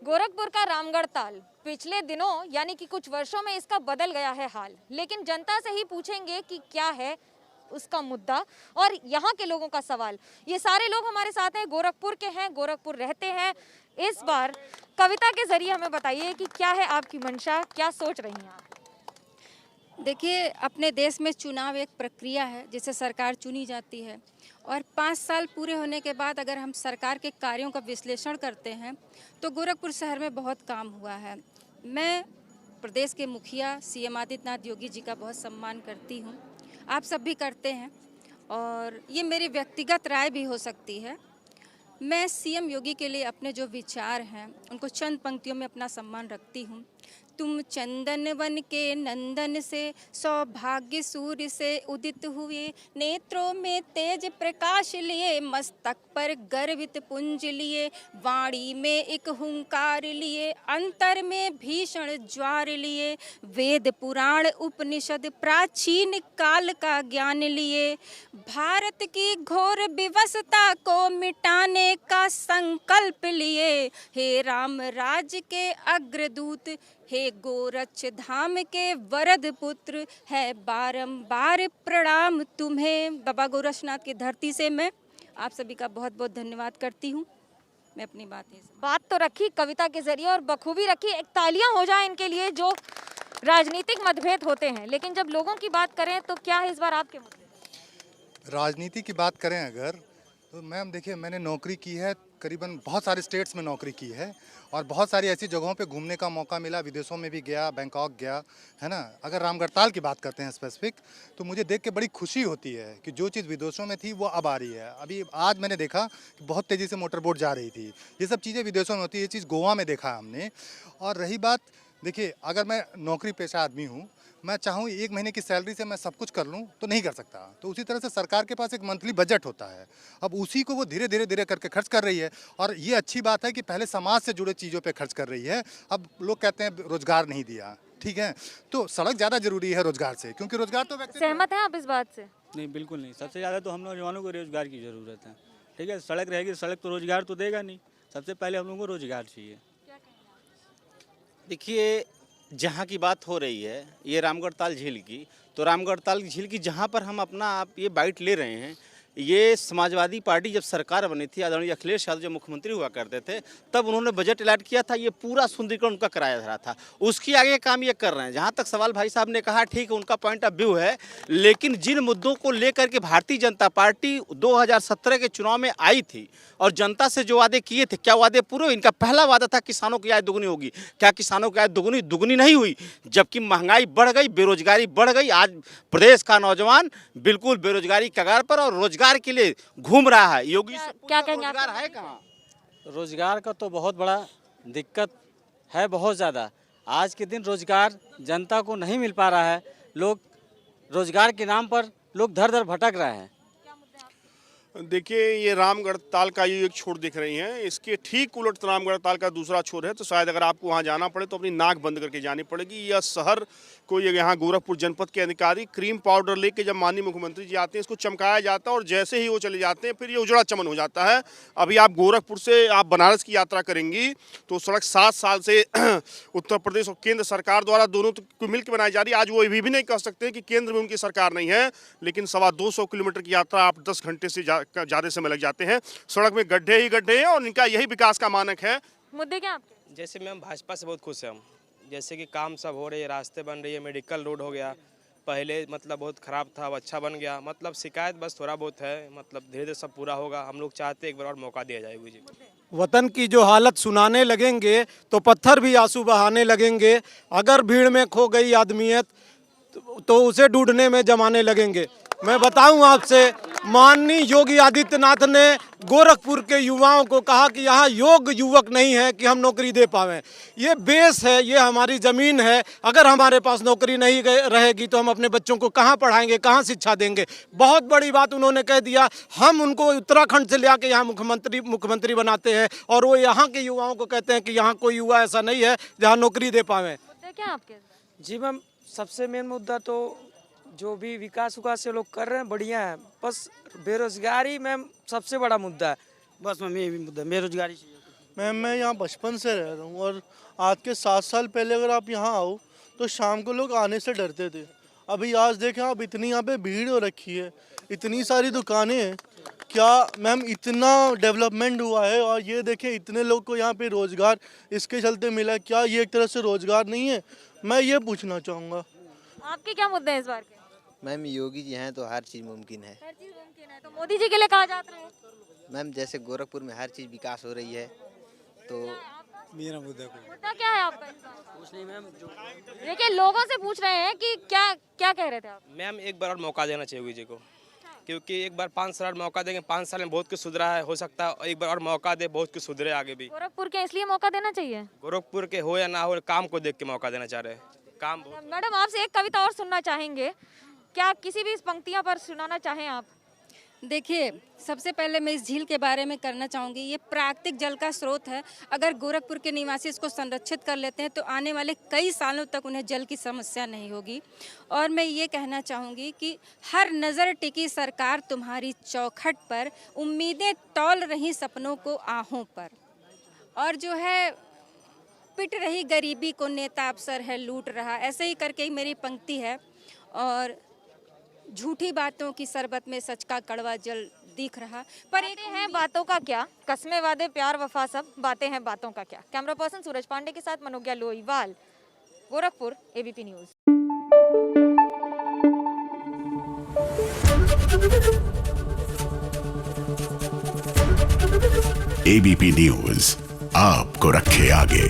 गोरखपुर का रामगढ़ ताल पिछले दिनों यानी कि कुछ वर्षों में इसका बदल गया है हाल। लेकिन जनता से ही पूछेंगे कि क्या है उसका मुद्दा और यहाँ के लोगों का सवाल। ये सारे लोग हमारे साथ हैं, गोरखपुर के हैं, गोरखपुर रहते हैं। इस बार कविता के जरिए हमें बताइए कि क्या है आपकी मंशा, क्या सोच रही हैं आप? देखिए, अपने देश में चुनाव एक प्रक्रिया है जिससे सरकार चुनी जाती है और 5 साल पूरे होने के बाद अगर हम सरकार के कार्यों का विश्लेषण करते हैं तो गोरखपुर शहर में बहुत काम हुआ है। मैं प्रदेश के मुखिया सीएम आदित्यनाथ योगी जी का बहुत सम्मान करती हूँ, आप सब भी करते हैं और ये मेरी व्यक्तिगत राय भी हो सकती है। मैं सीएम योगी के लिए अपने जो विचार हैं उनको चंद पंक्तियों में अपना सम्मान रखती हूँ। तुम चंदन वन के नंदन से सौभाग्य सूर्य से उदित हुए, नेत्रों में तेज प्रकाश लिए, मस्तक पर गर्वित पुंज लिए, वाणी में एक हुंकार लिए, अंतर में भीषण ज्वार लिए, वेद पुराण उपनिषद प्राचीन काल का ज्ञान लिए, भारत की घोर विवशता को मिटाने का संकल्प लिए, हे राम राज के अग्रदूत, हे गोरक्ष धाम के वरद पुत्र, है बारंबार प्रणाम तुम्हें। बाबा गोरक्षनाथ की धरती से मैं आप सभी का बहुत बहुत धन्यवाद करती हूँ। मैं अपनी बात तो रखी कविता के जरिए और बखूबी रखी। एक तालियां हो जाए इनके लिए जो राजनीतिक मतभेद होते हैं। लेकिन जब लोगों की बात करें तो क्या है इस बार आपके मुद्दे? राजनीति की बात करें अगर तो मैम देखिए, मैंने नौकरी की है, करीबन बहुत सारे स्टेट्स में नौकरी की है और बहुत सारी ऐसी जगहों पे घूमने का मौका मिला, विदेशों में भी गया, बैंकॉक गया, है ना। अगर रामगढ़ ताल की बात करते हैं स्पेसिफिक, तो मुझे देख के बड़ी खुशी होती है कि जो चीज़ विदेशों में थी वो अब आ रही है। अभी आज मैंने देखा कि बहुत तेज़ी से मोटर बोट जा रही थी। ये सब चीज़ें विदेशों में होती है, ये चीज़ गोवा में देखा हमने। और रही बात, देखिए अगर मैं नौकरी पेशा आदमी हूँ, मैं चाहूँ 1 महीने की सैलरी से मैं सब कुछ कर लूँ तो नहीं कर सकता। तो उसी तरह से सरकार के पास एक मंथली बजट होता है, अब उसी को वो धीरे धीरे करके खर्च कर रही है। और ये अच्छी बात है कि पहले समाज से जुड़े चीज़ों पे खर्च कर रही है। अब लोग कहते हैं रोजगार नहीं दिया, ठीक है, तो सड़क ज़्यादा जरूरी है रोजगार से, क्योंकि रोजगार तो व्यक्ति। सहमत हैं आप इस बात से? नहीं, बिल्कुल नहीं। सबसे ज़्यादा तो हम नौजवानों को रोजगार की ज़रूरत है। ठीक है, सड़क रहेगी, सड़क तो रोजगार तो देगा नहीं। सबसे पहले हम लोगों को रोजगार चाहिए। देखिए, जहाँ की बात हो रही है ये रामगढ़ ताल झील की, तो रामगढ़ ताल झील की जहाँ पर हम अपना आप ये बाइट ले रहे हैं, ये समाजवादी पार्टी जब सरकार बनी थी, आदरणीय अखिलेश यादव जब मुख्यमंत्री हुआ करते थे, तब उन्होंने बजट अलॉट किया था। ये पूरा सुंदरीकरण उनका कराया जा रहा था, उसकी आगे काम ये कर रहे हैं। जहाँ तक सवाल भाई साहब ने कहा, ठीक है, उनका पॉइंट ऑफ व्यू है, लेकिन जिन मुद्दों को लेकर के भारतीय जनता पार्टी 2017 के चुनाव में आई थी और जनता से जो वादे किए थे, क्या वादे पूरे हुए? इनका पहला वादा था किसानों की आय दोगुनी होगी। क्या किसानों की आय दुगुनी नहीं हुई? जबकि महंगाई बढ़ गई, बेरोजगारी बढ़ गई। आज प्रदेश का नौजवान बिल्कुल बेरोजगारी कगार पर और रोजगार के लिए घूम रहा है। योगी से क्या कहेंगे? रोजगार है कहाँ? रोजगार का तो बहुत बड़ा दिक्कत है, बहुत ज़्यादा। आज के दिन रोजगार जनता को नहीं मिल पा रहा है। लोग रोजगार के नाम पर लोग धर धर भटक रहे हैं। देखिए, ये रामगढ़ ताल का ये एक छोर दिख रही है, इसके ठीक उलट रामगढ़ ताल का दूसरा छोर है। तो शायद अगर आपको वहाँ जाना पड़े तो अपनी नाक बंद करके जानी पड़ेगी। यह शहर को यहाँ गोरखपुर जनपद के अधिकारी क्रीम पाउडर लेके जब माननीय मुख्यमंत्री जी आते हैं, इसको चमकाया जाता है और जैसे ही वो चले जाते हैं फिर ये उजड़ा चमन हो जाता है। अभी आप गोरखपुर से आप बनारस की यात्रा करेंगी तो सड़क 7 साल से उत्तर प्रदेश और केंद्र सरकार द्वारा दोनों को मिलकर बनाई जा रही है। आज वो भी नहीं कह सकते कि केंद्र में उनकी सरकार नहीं है, लेकिन 225 किलोमीटर की यात्रा आप 10 घंटे से ज़्यादा समय लग जाते हैं। सड़क में गड्ढे ही गड्ढे हैं और इनका यही विकास का मानक है। मुद्दे क्या आपके? जैसे मैम, भाजपा से बहुत खुश हैं हम। जैसे कि काम सब हो रही है, रास्ते बन रही है, मेडिकल रोड हो गया, पहले मतलब बहुत ख़राब था, अब अच्छा बन गया। मतलब शिकायत बस थोड़ा बहुत है, मतलब धीरे धीरे सब पूरा होगा। हम लोग चाहते हैं एक बार और मौका दिया जाए मुझे। वतन की जो हालत सुनाने लगेंगे तो पत्थर भी आंसू बहाने लगेंगे। अगर भीड़ में खो गई आदमियत तो उसे ढूंढने में जमाने लगेंगे। मैं बताऊं आपसे, माननीय योगी आदित्यनाथ ने गोरखपुर के युवाओं को कहा कि यहाँ योग्य युवक नहीं है कि हम नौकरी दे पावें। ये बेस है, ये हमारी ज़मीन है। अगर हमारे पास नौकरी नहीं रहेगी तो हम अपने बच्चों को कहाँ पढ़ाएंगे, कहाँ शिक्षा देंगे? बहुत बड़ी बात उन्होंने कह दिया। हम उनको उत्तराखंड से ले आके यहाँ मुख्यमंत्री बनाते हैं और वो यहाँ के युवाओं को कहते हैं कि यहाँ कोई युवा ऐसा नहीं है जहाँ नौकरी दे पावें। मुद्दे क्या आपके? जी मैम, सबसे मेन मुद्दा तो जो भी विकास से लोग कर रहे हैं बढ़िया है, बस बेरोजगारी मैम सबसे बड़ा मुद्दा है। बस मैम, ये भी मुद्दा बेरोजगारी चाहिए। मैम मैं यहाँ बचपन से रह रहा हूँ और आज के 7 साल पहले अगर आप यहाँ आओ तो शाम को लोग आने से डरते थे। अभी आज देखें आप, इतनी यहाँ पे भीड़ हो रखी है, इतनी सारी दुकानें हैं। क्या मैम इतना डेवलपमेंट हुआ है और ये देखें इतने लोग को यहाँ पे रोज़गार इसके चलते मिला है। क्या ये एक तरह से रोज़गार नहीं है? मैं ये पूछना चाहूँगा। आपके क्या मुद्दे हैं इस बार के? मैम योगी जी हैं तो हर चीज़ मुमकिन है। हर चीज मुमकिन है, तो मोदी जी के लिए कहा जाता है। मैम जैसे गोरखपुर में हर चीज़ विकास हो रही है तो मेरा मुद्दा मुद्दा क्या है आपका इस बार? कुछ नहीं मैम, देखिए लोगों से पूछ रहे हैं कि क्या क्या कह रहे थे आप? मैम एक बार और मौका देना चाहिए योगी जी को, क्योंकि एक बार 5 साल मौका देंगे, 5 साल में बहुत कुछ सुधरा है, हो सकता है एक बार और मौका दे, बहुत कुछ सुधरे आगे भी। गोरखपुर के इसलिए मौका देना चाहिए? गोरखपुर के हो या ना हो, काम को देख के मौका देना चाह रहे हैं। काम मैडम आपसे एक कविता और सुनना चाहेंगे, क्या किसी भी इस पंक्तियां पर सुनाना चाहें आप? देखिए, सबसे पहले मैं इस झील के बारे में करना चाहूँगी। ये प्राकृतिक जल का स्रोत है। अगर गोरखपुर के निवासी इसको संरक्षित कर लेते हैं तो आने वाले कई सालों तक उन्हें जल की समस्या नहीं होगी। और मैं ये कहना चाहूँगी कि हर नज़र टिकी सरकार तुम्हारी चौखट पर, उम्मीदें तौल रही सपनों को आहों पर। और जो है पिट रही गरीबी को नेता अफसर है लूट रहा, ऐसे ही करके ही मेरी पंक्ति है। और झूठी बातों की शरबत में सच का कड़वा जल दिख रहा, पर एक हैं बातों का क्या, कस्में वादे प्यार वफा सब बातें हैं बातों का क्या। कैमरा पर्सन सूरज पांडे के साथ Manogya Loiwal, Gorakhpur, ABP news. ABP news आपको रखे आगे।